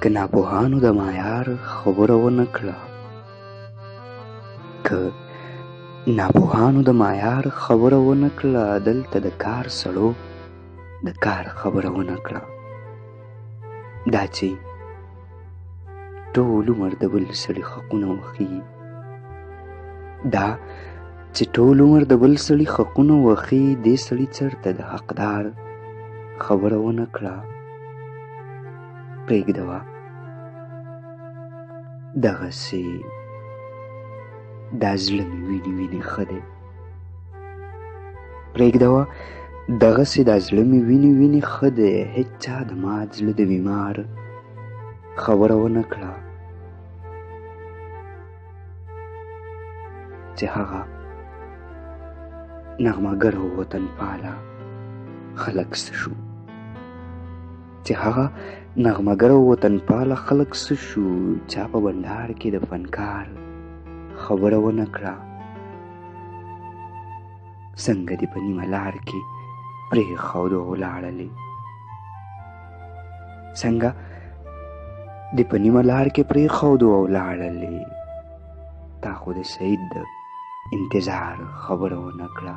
که ناپوهانو د معیار خبره ونه کړه دلته د کار سړو د کار خبره ونه کړه. دا چې ټول عمر د بل سړي حقونه وښي دې سړي چرته د حقدار خبره ونه کړه. پرېږدوه دغسې دا زړه مې ویني ښه دی. هېچ چا د مات زړه د بیمار خبره ونه کړه چې هغه نغمهګر او وطنپاله خلک څه شو چا په بنډار کې د فنکار خبره ونه کړه. څنګه دې په نیمه لار کې پرېښود او ولاړلې. تا خو د سعید د انتظار خبره ونه کړه.